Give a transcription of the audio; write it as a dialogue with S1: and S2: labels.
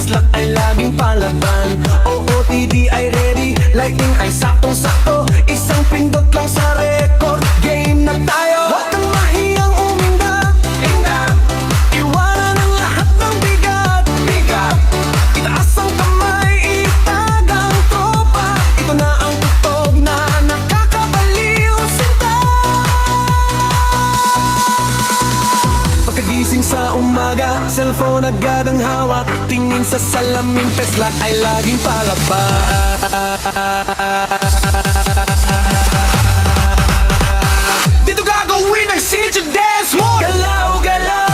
S1: Peslak ay laging palaban. OOTD ay ready, lighting ay saktong-sakto. Isang pindot lang sa record, game na tayo. Huwag kang mahiyang umindak, indak. Iwanan ang lahat ng bigat, bigat. Itaas ang kamay, itag ang tropa. Ito na ang tugtog na nakakabaliw, sinta. Pagkagising sa umaga, cellphone agad ang hawak. Tingin sa salamin, peslak ay laging palaban. Dito gagawin ang signature dance move. Galaw, galaw.